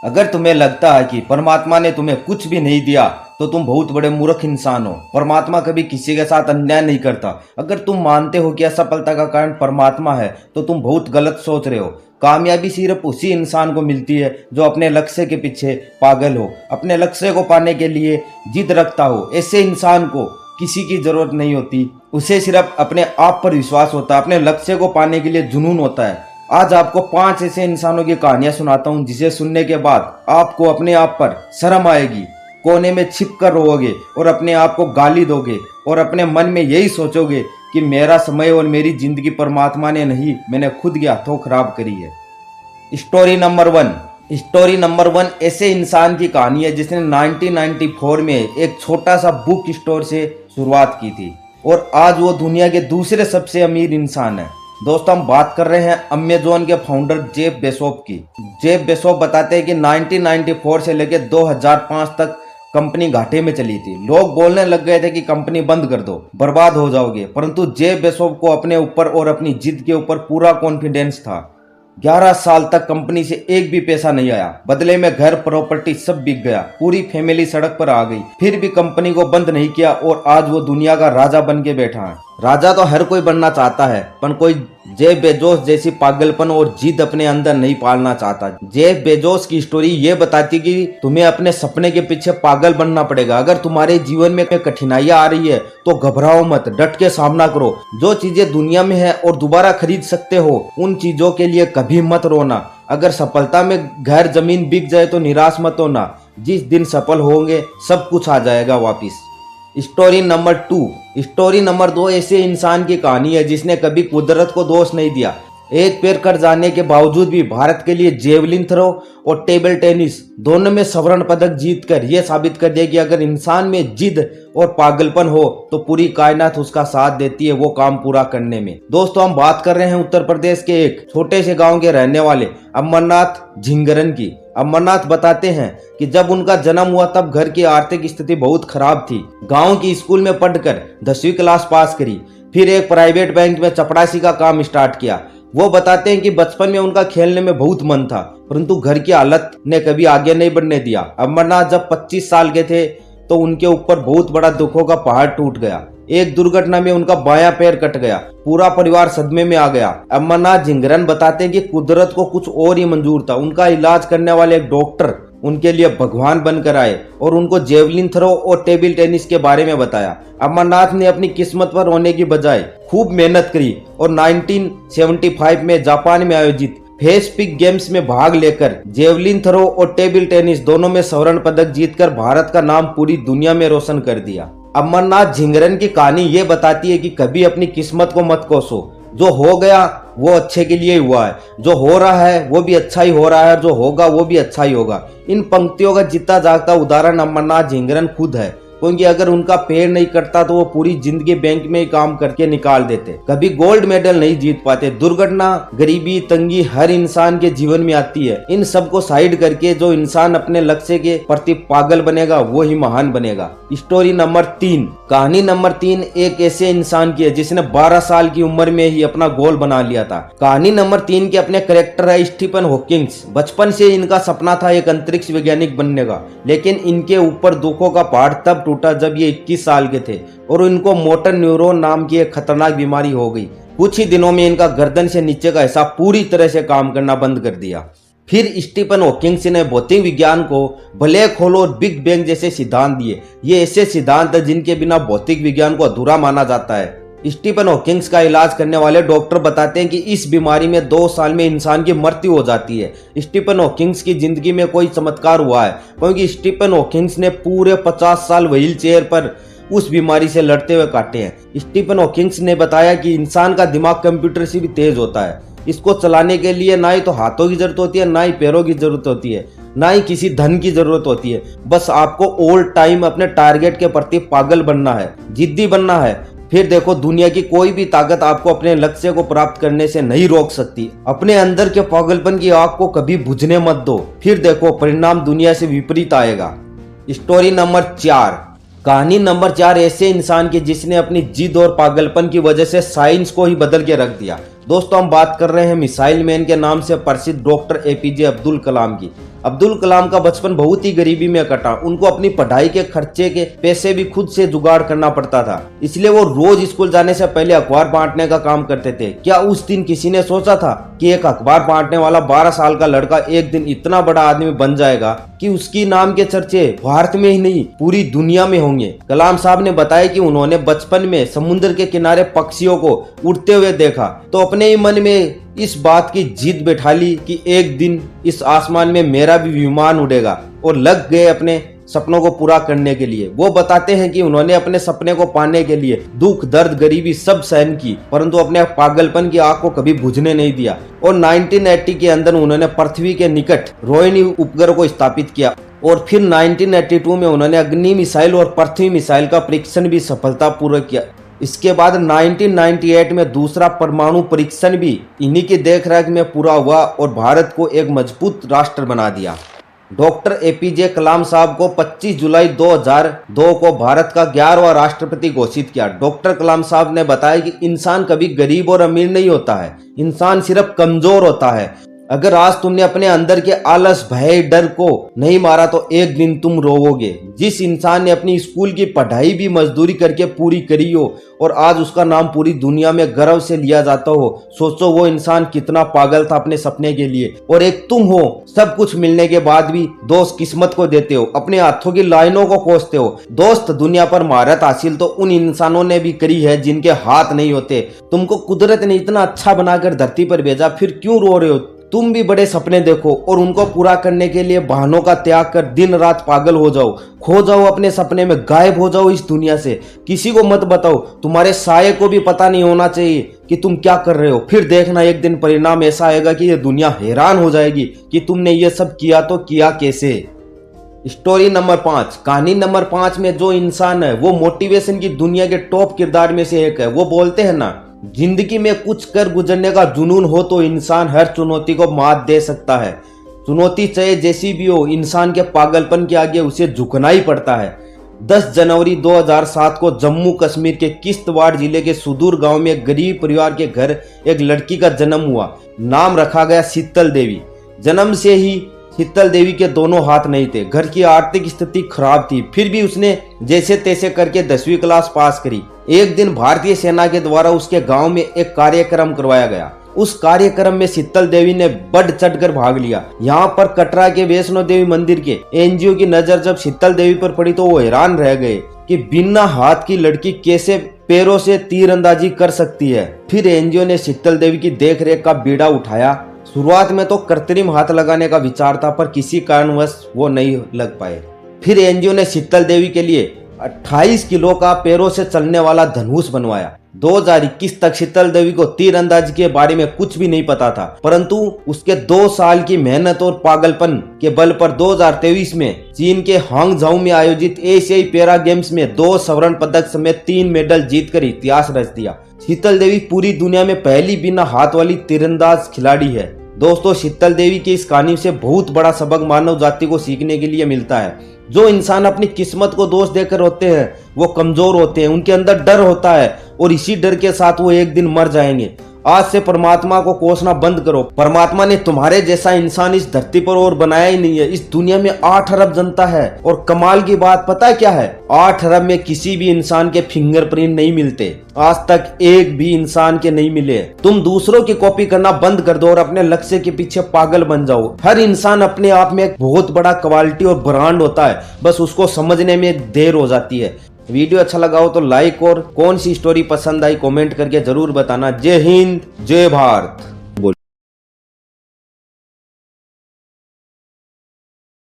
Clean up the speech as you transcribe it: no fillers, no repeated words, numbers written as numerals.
अगर तुम्हें लगता है कि परमात्मा ने तुम्हें कुछ भी नहीं दिया तो तुम बहुत बड़े मूर्ख इंसान हो। परमात्मा कभी किसी के साथ अन्याय नहीं करता। अगर तुम मानते हो कि असफलता का कारण परमात्मा है तो तुम बहुत गलत सोच रहे हो। कामयाबी सिर्फ उसी इंसान को मिलती है जो अपने लक्ष्य के पीछे पागल हो, अपने लक्ष्य को पाने के लिए जिद रखता हो। ऐसे इंसान को किसी की जरूरत नहीं होती, उसे सिर्फ अपने आप पर विश्वास होता है, अपने लक्ष्य को पाने के लिए जुनून होता है। आज आपको 5 ऐसे इंसानों की कहानियां सुनाता हूं जिसे सुनने के बाद आपको अपने आप पर शर्म आएगी, कोने में छिप कर रोओगे और अपने आप को गाली दोगे और अपने मन में यही सोचोगे कि मेरा समय और मेरी जिंदगी परमात्मा ने नहीं, मैंने खुद के हाथों खराब करी है। स्टोरी नंबर वन ऐसे इंसान की कहानी है जिसने 1994 में एक छोटा सा बुक स्टोर से शुरुआत की थी और आज वो दुनिया के दूसरे सबसे अमीर इंसान है। दोस्तों, हम बात कर रहे हैं अमेज़न के फाउंडर जेफ बेजोस की। जेफ बेजोस बताते हैं कि 1994 से लेकर 2005 तक कंपनी घाटे में चली थी। लोग बोलने लग गए थे कि कंपनी बंद कर दो, बर्बाद हो जाओगे, परंतु जेफ बेजोस को अपने ऊपर और अपनी जिद के ऊपर पूरा कॉन्फिडेंस था। 11 साल तक कंपनी से एक भी पैसा नहीं आया, बदले में घर प्रॉपर्टी सब बिक गया, पूरी फैमिली सड़क पर आ गई, फिर भी कंपनी को बंद नहीं किया और आज वो दुनिया का राजा बन के बैठा है। राजा तो हर कोई बनना चाहता है, पर कोई जेफ बेजोस जैसी पागलपन और जिद अपने अंदर नहीं पालना चाहता। जेफ बेजोस की स्टोरी ये बताती कि तुम्हें अपने सपने के पीछे पागल बनना पड़ेगा। अगर तुम्हारे जीवन में कठिनाइयां आ रही है तो घबराओ मत, डट के सामना करो। जो चीजें दुनिया में है और दोबारा खरीद सकते हो, उन चीजों के लिए कभी मत रोना। अगर सफलता में घर जमीन बिक जाए तो निराश मत होना, जिस दिन सफल होंगे सब कुछ आ जाएगा वापिस। स्टोरी नंबर 2 ऐसे इंसान की कहानी है जिसने कभी कुदरत को दोष नहीं दिया। एक पैर कट जाने के बावजूद भी भारत के लिए जेवलिन थ्रो और टेबल टेनिस दोनों में स्वर्ण पदक जीतकर यह साबित कर दिया कि अगर इंसान में जिद और पागलपन हो तो पूरी कायनात उसका साथ देती है वो काम पूरा करने में। दोस्तों, हम बात कर रहे हैं उत्तर प्रदेश के एक छोटे से गांव के रहने वाले अमरनाथ झिंगरन की। अमरनाथ बताते हैं कि जब उनका जन्म हुआ तब घर की आर्थिक स्थिति बहुत खराब थी। गांव की स्कूल में पढ़कर 10वीं क्लास पास करी, फिर एक प्राइवेट बैंक में चपड़ासी का काम स्टार्ट किया। वो बताते हैं कि बचपन में उनका खेलने में बहुत मन था, परंतु घर की हालत ने कभी आगे नहीं बढ़ने दिया। अमरनाथ जब 25 साल के थे तो उनके ऊपर बहुत बड़ा दुखों का पहाड़ टूट गया। एक दुर्घटना में उनका बायां पैर कट गया, पूरा परिवार सदमे में आ गया। अमरनाथ झिंगरन बताते हैं कि कुदरत को कुछ और ही मंजूर था। उनका इलाज करने वाले एक डॉक्टर उनके लिए भगवान बनकर आए और उनको जेवलिन थ्रो और टेबल टेनिस के बारे में बताया। अमरनाथ ने अपनी किस्मत पर रोने की बजाय खूब मेहनत करी और 1975 में जापान में आयोजित फेसपिक गेम्स में भाग लेकर जेवलिन थ्रो और टेबल टेनिस दोनों में स्वर्ण पदक जीतकर भारत का नाम पूरी दुनिया में रोशन कर दिया। अमरनाथ झिंगरन की कहानी ये बताती है कि कभी अपनी किस्मत को मत कोसो। जो हो गया वो अच्छे के लिए हुआ है, जो हो रहा है वो भी अच्छा ही हो रहा है, जो होगा वो भी अच्छा ही होगा। इन पंक्तियों का जीता जागता उदाहरण अमरनाथ झिंगरन खुद है, क्योंकि अगर उनका पैर नहीं कटता तो वो पूरी जिंदगी बैंक में ही काम करके निकाल देते, कभी गोल्ड मेडल नहीं जीत पाते। दुर्घटना, गरीबी, तंगी हर इंसान के जीवन में आती है। इन सब को साइड करके जो इंसान अपने लक्ष्य के प्रति पागल बनेगा वो ही महान बनेगा। कहानी नंबर 3 एक ऐसे इंसान की है जिसने 12 साल की उम्र में ही अपना गोल बना लिया था। कहानी नंबर 3 के अपने कैरेक्टर है स्टीफन हॉकिंग। बचपन से इनका सपना था एक अंतरिक्ष वैज्ञानिक बनने का, लेकिन इनके ऊपर दुखों का पहाड़ तब टूटा जब ये 21 साल के थे और इनको मोटर न्यूरॉन नाम की एक खतरनाक बीमारी हो गई। कुछ ही दिनों में इनका गर्दन से नीचे का हिस्सा पूरी तरह से काम करना बंद कर दिया। फिर स्टीफन हॉकिंग ने भौतिक विज्ञान को ब्लैक होल और बिग बैंग जैसे सिद्धांत दिए। ये ऐसे सिद्धांत हैं जिनके बिना भौतिक विज्ञान को अधूरा माना जाता है। स्टीफन हॉकिंग का इलाज करने वाले डॉक्टर बताते हैं कि इस बीमारी में 2 साल में इंसान की मृत्यु हो जाती है। स्टीफन हॉकिंग की जिंदगी में कोई चमत्कार हुआ है, क्योंकि स्टीफन हॉकिंग ने पूरे 50 साल व्हील चेयर पर उस बीमारी से लड़ते हुए काटे हैं। स्टीफन हॉकिंग ने बताया कि इंसान का दिमाग कंप्यूटर से भी तेज होता है। इसको चलाने के लिए ना ही तो हाथों की जरूरत होती है, ना ही पैरों की जरूरत होती है, ना ही किसी धन की जरूरत होती है। बस आपको ऑल टाइम अपने टारगेट के प्रति पागल बनना है, जिद्दी बनना है। फिर देखो, दुनिया की कोई भी ताकत आपको अपने लक्ष्य को प्राप्त करने से नहीं रोक सकती। अपने अंदर के पागलपन की आग को कभी बुझने मत दो, फिर देखो परिणाम दुनिया से विपरीत आएगा। कहानी नंबर 4 ऐसे इंसान की जिसने अपनी जिद और पागलपन की वजह से साइंस को ही बदल के रख दिया। दोस्तों, हम बात कर रहे हैं मिसाइल मैन के नाम से प्रसिद्ध डॉक्टर एपीजे अब्दुल कलाम की। अब्दुल कलाम का बचपन बहुत ही गरीबी में कटा। उनको अपनी पढ़ाई के खर्चे के पैसे भी खुद से जुगाड़ करना पड़ता था, इसलिए वो रोज स्कूल जाने से पहले अखबार बांटने का काम करते थे। क्या उस दिन किसी ने सोचा था कि एक अखबार बांटने वाला 12 साल का लड़का एक दिन इतना बड़ा आदमी बन जाएगा कि उसकी नाम के चर्चे भारत में ही नहीं पूरी दुनिया में होंगे। कलाम साहब ने बताया कि उन्होंने बचपन में समुद्र के किनारे पक्षियों को उड़ते हुए देखा तो अपने ही मन में इस बात की जिद बैठा ली कि एक दिन इस आसमान में मेरा भी विमान उड़ेगा, और लग गए अपने सपनों को पूरा करने के लिए। वो बताते हैं कि उन्होंने अपने सपने को पाने के लिए दुख, दर्द, गरीबी सब सहन की, परंतु अपने पागलपन की आग को कभी बुझने नहीं दिया। और 1980 के अंदर उन्होंने पृथ्वी के निकट रोहिणी उपग्रह को स्थापित किया, और फिर 1982 में उन्होंने अग्नि मिसाइल और पृथ्वी मिसाइल का परीक्षण भी सफलतापूर्वक किया। इसके बाद 1998 में दूसरा परमाणु परीक्षण भी इन्हीं की देखरेख में पूरा हुआ और भारत को एक मजबूत राष्ट्र बना दिया। डॉक्टर एपीजे कलाम साहब को 25 जुलाई 2002 को भारत का 11वां राष्ट्रपति घोषित किया। डॉक्टर कलाम साहब ने बताया कि इंसान कभी गरीब और अमीर नहीं होता है, इंसान सिर्फ कमजोर होता है। अगर आज तुमने अपने अंदर के आलस, भय, डर को नहीं मारा तो एक दिन तुम रोओगे। जिस इंसान ने अपनी स्कूल की पढ़ाई भी मजदूरी करके पूरी करी हो और आज उसका नाम पूरी दुनिया में गर्व से लिया जाता हो, सोचो वो इंसान कितना पागल था अपने सपने के लिए। और एक तुम हो, सब कुछ मिलने के बाद भी दोस्त किस्मत को देते हो, अपने हाथों की लाइनों को कोसते हो। दोस्त, दुनिया पर महारत हासिल तो उन इंसानों ने भी करी है जिनके हाथ नहीं होते। तुमको कुदरत ने इतना अच्छा बनाकर धरती पर भेजा, फिर क्यों रो रहे हो? तुम भी बड़े सपने देखो और उनको पूरा करने के लिए बहानों का त्याग कर दिन रात पागल हो जाओ, खो जाओ अपने सपने में, गायब हो जाओ इस दुनिया से। किसी को मत बताओ, तुम्हारे साये को भी पता नहीं होना चाहिए कि तुम क्या कर रहे हो। फिर देखना एक दिन परिणाम ऐसा आएगा कि ये दुनिया हैरान हो जाएगी कि तुमने ये सब किया तो किया कैसे। Story number 5। कहानी नंबर 5 में जो इंसान है वो मोटिवेशन की दुनिया के टॉप किरदार में से एक है। वो बोलते हैं ना, जिंदगी में कुछ कर गुजरने का जुनून हो तो इंसान हर चुनौती को मात दे सकता है। चुनौती चाहे जैसी भी हो, इंसान के पागलपन के आगे उसे झुकना ही पड़ता है। 10 जनवरी 2007 को जम्मू कश्मीर के किश्तवाड़ जिले के सुदूर गांव में एक गरीब परिवार के घर एक लड़की का जन्म हुआ। नाम रखा गया शीतल देवी। जन्म से ही शीतल देवी के दोनों हाथ नहीं थे, घर की आर्थिक स्थिति खराब थी, फिर भी उसने जैसे तैसे करके 10वीं क्लास पास करी। एक दिन भारतीय सेना के द्वारा उसके गांव में एक कार्यक्रम करवाया गया। उस कार्यक्रम में शीतल देवी ने बढ़ चढ़कर भाग लिया। यहाँ पर कटरा के वैष्णो देवी मंदिर के एनजीओ की नजर जब शीतल देवी पर पड़ी तो वो हैरान रह गए कि बिना हाथ की लड़की कैसे पैरों से तीरंदाजी कर सकती है। फिर एनजीओ ने शीतल देवी की देखरेख का बीड़ा उठाया। शुरुआत में तो कृत्रिम हाथ लगाने का विचार था, पर किसी कारणवश वो नहीं लग पाए। फिर एनजीओ ने शीतल देवी के लिए 28 किलो का पैरों से चलने वाला धनुष बनवाया। 2021 तक शीतल देवी को तीरंदाजी के बारे में कुछ भी नहीं पता था, परंतु उसके 2 साल की मेहनत और पागलपन के बल पर 2023 में चीन के हांगझाऊ में आयोजित एशियाई पैरा गेम्स में 2 स्वर्ण पदक समेत 3 मेडल जीतकर इतिहास रच दिया। शीतल देवी पूरी दुनिया में पहली बिना हाथ वाली तीरंदाज खिलाड़ी है। दोस्तों, शीतल देवी की इस कहानी से बहुत बड़ा सबक मानव जाति को सीखने के लिए मिलता है। जो इंसान अपनी किस्मत को दोष देकर रोते हैं वो कमजोर होते हैं, उनके अंदर डर होता है और इसी डर के साथ वो एक दिन मर जाएंगे। आज से परमात्मा को कोसना बंद करो। परमात्मा ने तुम्हारे जैसा इंसान इस धरती पर और बनाया ही नहीं है। इस दुनिया में 8 अरब जनता है और कमाल की बात पता है क्या है? 8 अरब में किसी भी इंसान के फिंगरप्रिंट नहीं मिलते। आज तक एक भी इंसान के नहीं मिले। तुम दूसरों की कॉपी करना बंद कर दो और अपने लक्ष्य के पीछे पागल बन जाओ। हर इंसान अपने आप में एक बहुत बड़ा क्वालिटी और ब्रांड होता है, बस उसको समझने में देर हो जाती है। वीडियो अच्छा लगा हो तो लाइक और कौन सी स्टोरी पसंद आई कमेंट करके जरूर बताना। जय हिंद, जय भारत।